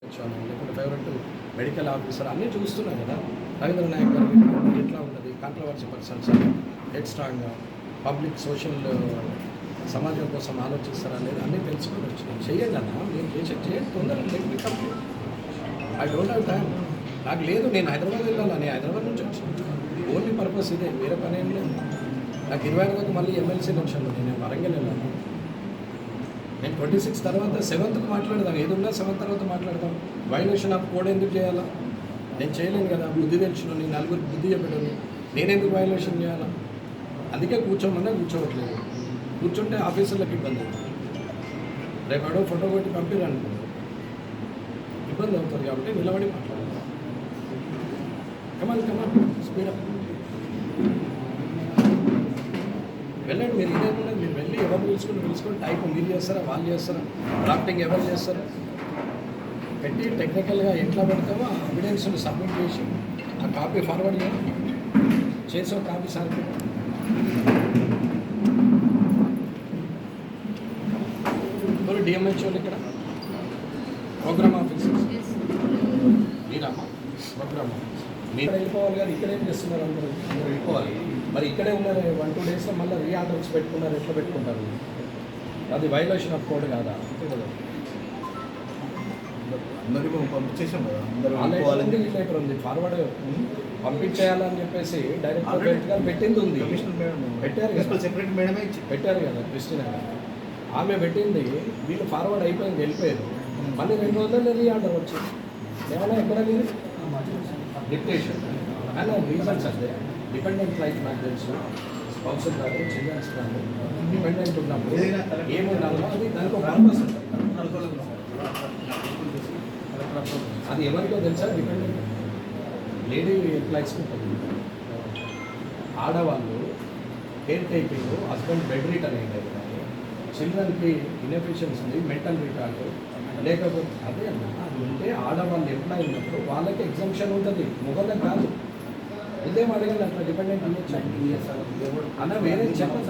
లేకుంటే favourite medical officer అన్నీ చూస్తున్నాం కదా. రవీంద్ర నాయక్ గారు ఎట్లా ఉంటుంది, controversy persons, head strong, public social సమాజం కోసం ఆలోచిస్తారా అనేది అన్నీ తెలుసుకొని వచ్చినాయి. చెయ్యండి అన్న, నేను చేయండి తొందరగా let complete. I don't have time, నాకు లేదు. నేను హైదరాబాద్ వెళ్ళాలని హైదరాబాద్ నుంచి వచ్చాను. ఓన్లీ పర్పస్ ఇదే, వేరే పని ఏం లేదు. నాకు 25కు మళ్ళీ ఎమ్మెల్సీ ఎలక్షన్లో నేను వరంగల్ వెళ్ళాను. నేను 26 తర్వాత 7th మాట్లాడదాం, ఏది ఉన్నా 7th తర్వాత మాట్లాడదాం. వైలేషన్ ఆఫ్ కోడ్ ఎందుకు చేయాలా? నేను చేయలేను కదా. బుద్ధి తెలిసిన నలుగురికి బుద్ధి చెప్పడం, నేనెందుకు వైలేషన్ చేయాలా? అందుకే కూర్చోమన్నా కూర్చోవట్లేదు. కూర్చుంటే ఆఫీసర్లకు ఇబ్బంది అవుతుంది. రేపు అడో ఫోటో కొట్టి పంపిరనుకో ఇబ్బంది అవుతుంది. కాబట్టి నిలబడి మాట్లాడాలి. కమాన్ స్పీడప్ వెళ్ళండి. మీరు ఇదేమన్నా మీరు వెళ్ళి ఎవరు పిలుచుకొని టైప్ మీరు చేస్తారా, వాళ్ళు చేస్తారా, డ్రాఫ్టింగ్ ఎవరు చేస్తారా పెట్టి టెక్నికల్గా ఎట్లా పెడతామో ఆ ఎవిడెన్స్ని సబ్మిట్ చేసి ఆ కాపీ ఫార్వర్డ్ చేసి ఒక కాపీ సార్కి ఇప్పుడు డిఎంహెచ్ఓలు ఇక్కడ ప్రోగ్రామ్ ఆఫీసర్స్ మీరమ్మా ప్రోగ్రామ్ మీరు వెళ్ళిపోవాలి కదా. ఇక్కడేం చేస్తున్నారు? అందరూ వెళ్ళిపోవాలి. మరి ఇక్కడే ఉన్నారు 1-2 డేస్లో మళ్ళీ రీఆర్డర్స్ పెట్టుకున్నారు. ఎట్లా పెట్టుకుంటారు? అది వైలేషన్ ఆఫ్ కోడ్ కాదా? అందరికీ పంపించేసాం కదా. ఆల్రెడీ లెటర్ ఉంది, ఫార్వర్డ్ పంపించేయాలని చెప్పేసి డైరెక్ట్గా పెట్టింది ఉంది. పెట్టారు కదా, సెపరేట్ మేడమే పెట్టారు కదా క్రిస్టినా గారు. ఆమె పెట్టింది, వీళ్ళు ఫార్వర్డ్ అయిపోయింది, వెళ్ళిపోయారు. మళ్ళీ 2 రోజుల్లో రీఆర్డర్ వచ్చింది. ఏమన్నా ఎక్కడ లేదు డిక్టేషన్ కానీ రీజన్స్ అదే. డిపెండెంట్ లైఫ్ నాకు తెలుసు, స్పౌసల్ కాదు, చిల్డ్రన్స్ కాదు. డిపెండెంట్ ఉన్నప్పుడు ఏముండాలో అది దానికి ఒక పర్పస్ ఉంటుంది. అది ఎవరికో తెలుసా? డిపెండెంట్ లేడీ ఎంప్లాయీస్కి ఉంటుంది. ఆడవాళ్ళు care taking, husband bed return అయ్యేది కానీ చిల్డ్రన్కి ఇన్ఎఫిషియన్సీ ఉంది, మెంటల్ రిటార్డ్ లేకపోతే అదే అన్న. అది ఉంటే ఆడవాళ్ళు ఎంప్లాయ్ ఉన్నప్పుడు వాళ్ళకి ఎగ్జామ్షన్ ఉంటుంది, మొగలకు కాదు. ఉదయం అడగాలి అట్లా డిపెండెంట్ అన్న. వేరే చెప్పాలి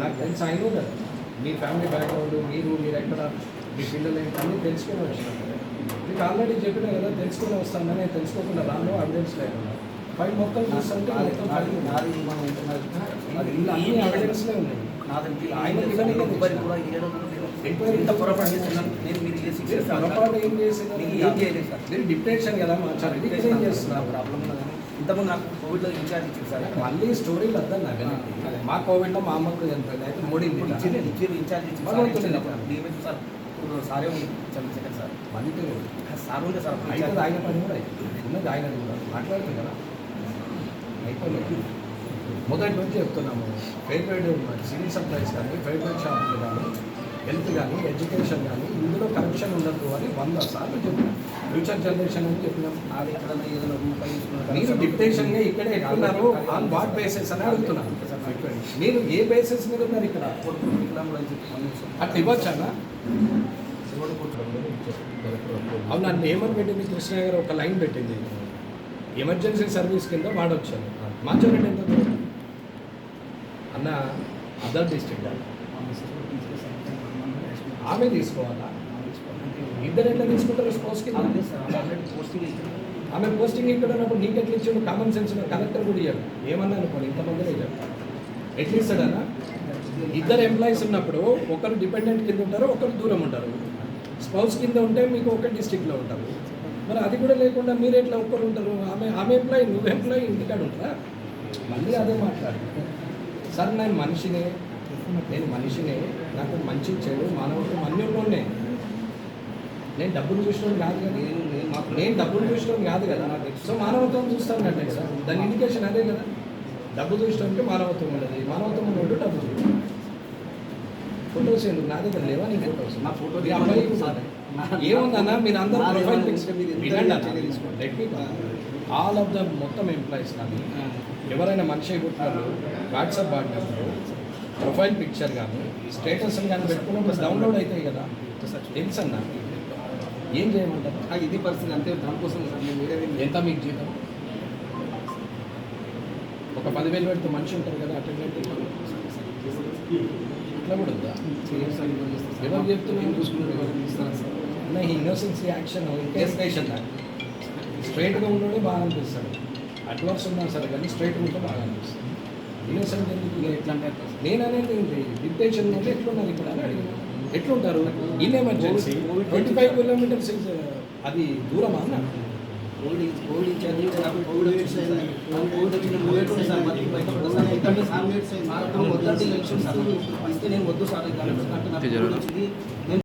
నాకు తెలుసు, అయినా కదా మీ ఫ్యామిలీ బ్యాక్గ్రౌండ్, మీరు ఎక్కడ, మీ పిల్లలు ఏంటన్నీ తెలుసుకుని వచ్చినారు. మీకు ఆల్రెడీ చెప్పినా కదా, తెలుసుకుని వస్తానని. తెలుసుకోకుండా రాను అవిడెన్స్ లేకుండా 5 మొక్కలు చూస్తుంటే అన్ని అవిడెన్స్లే ఉన్నాయి. పొరపాటు ఏం చేసింది? మీరు డిప్టేషన్ కదా మార్చాలి. ఏం చేస్తున్నారు? ప్రాబ్లం ఇంతకుముందు నాకు కోవిడ్లో ఇన్ఛార్జ్ ఇచ్చింది సార్. మళ్ళీ స్టోరీలు వద్దాం నాకు. మా కోవిడ్లో మా అమ్మకు చనిపోయింది, అయితే మోడీ ఇన్ఛార్జ్ ఇచ్చింది సార్. సారే చంద్రశేఖర్ సార్ మళ్ళీ సార్ ఉంటే సార్ అయితే ఆయన పని కూడా ఉన్నది, ఆయన కూడా మాట్లాడుతుంది కదా. అయిపోలేదు. మొదటి నుంచి చెప్తున్నాము, ఫెయిర్వేడ్ సివిల్ సప్లైస్ కానీ, ఫెయిర్వేడ్ షాపులు కానీ, హెల్త్ కానీ, ఎడ్యుకేషన్ కానీ ఇందులో కరప్షన్ ఉండదు అని 100 సార్లు చెప్పినాం. ఫ్యూచర్ జనరేషన్ అని చెప్పినాం. అది ఎక్కడ ఏదైనా రూపాయి మీరు డిప్టేషన్గా ఇక్కడే ఎక్కున్నారు, ఆన్ వాట్ బేసిస్ అని అడుగుతున్నాను. మీరు ఏ బేసిస్ మీద ఉన్నారు ఇక్కడ? అట్లా ఇవ్వచ్చు అన్న. అవును, నన్ను ఏమని పెట్టింది కృష్ణ గారు? ఒక లైన్ పెట్టింది, ఎమర్జెన్సీ సర్వీస్ కింద వాడొచ్చాను. మాచోరెడ్డి ఎంత దూరం అన్న? అదర్ డిస్ట్రిక్ట్ ఆమె తీసుకోవాలా? ఇద్దరు ఎట్లా తీసుకుంటారు స్పోర్ట్స్ కింద? ఆమె పోస్టింగ్ ఇక్కడ ఉన్నప్పుడు నీకు ఎట్లా ఇచ్చాడు? కామన్ సెన్స్ కలెక్టర్ కూడా ఇవ్వడు. ఏమన్నా అనుకోండి, ఇంతమందినే ఇవ్వడు. ఎట్లా ఇస్తాడన్నా? ఇద్దరు ఎంప్లాయీస్ ఉన్నప్పుడు ఒకరు డిపెండెంట్ కింద ఉంటారు, ఒకరు దూరం ఉంటారు. స్పౌస్ కింద ఉంటే మీకు ఒక డిస్ట్రిక్ట్లో ఉంటారు. మరి అది కూడా లేకుండా మీరు ఎట్లా ఒక్కరు ఉంటారు? ఆమె ఎంప్లాయీ, నువ్వు ఎంప్లాయీ, ఇంటికాడ ఉంటారా? మళ్ళీ అదే మాట్లాడు సార్. నేను మనిషినే, నాకు మంచి చెడు మానవత్వం అన్నీ ఉన్నాయి. నేను డబ్బులు చూసడం కాదు కదా, నేను డబ్బులు చూసడం కాదు కదా. సో మానవత్వం చూస్తాను అంటే కదా, దాని ఇండికేషన్ అదే కదా. డబ్బు చూసడానికి మానవత్వం ఉండదు, మానవత్వం ఉన్నట్టు డబ్బు చూడాలి. ఫొటోస్ ఎందుకు? నా దగ్గర లేవా నీ ఫొటోస్? నా ఫోటో ఏముందన్నా? మీరు అందరూ ప్రొఫైల్ పిక్స్ వినండి. ఆల్ ఆఫ్ ద మొత్తం ఎంప్లాయీస్ కానీ ఎవరైనా మనిషి పుట్టినారు వాట్సాప్ వాడినప్పుడు ప్రొఫైల్ పిక్చర్ కానీ స్టేటస్ కానీ పెట్టుకున్నప్పుడు డౌన్లోడ్ అవుతాయి కదా. తెలుసు అన్న, ఏం చేయమంటారు? ఇది పరిస్థితి అంతే. దానికోసం ఎంత మీకు జీతం? ఒక 10,000 పెడితే మనిషి ఉంటారు కదా అటెండెంట్. ఇట్లా కూడా ఉందా? ఎవరు చెప్తున్నారు? చూసుకున్నారు, ఎవరు ఇస్తారు సార్. అన్న ఈ ఇన్నోసెన్సీ యాక్షన్ ఇంటర్ప్రిటేషన్ స్ట్రైట్గా ఉండడే బాగా అనిపిస్తాడు. అడ్వర్స్ ఉన్నా సరే కానీ స్ట్రైట్గా ఉంటే బాగా అనిపిస్తుంది. ఇన్నోసెంట్ ఎందుకు ఇక ఎట్లా అంటే అట్లా. నేను అనేది ఏంటి డిక్టేషన్ అంటే ఎట్లున్నారు ఇక్కడ అని అడిగిన ఎట్లుంటారు ఇన్ ఎమర్జెన్సీ 25 కిలోమీటర్స్ అది దూరమా అన్న కోవిడ్ ఇచ్చారు నాకు కోవిడ్ వచ్చింది సార్. నాకు కోవిడ్ వచ్చిన మూవేట్ ఉంది సార్. మరి బయట పడ్డా సార్. వద్దంటే సార్ వద్దంటే ఎలక్షన్ సార్. ఇస్తే నేను వద్దు సార్. నాకు కోవిడ్ వచ్చింది. నేను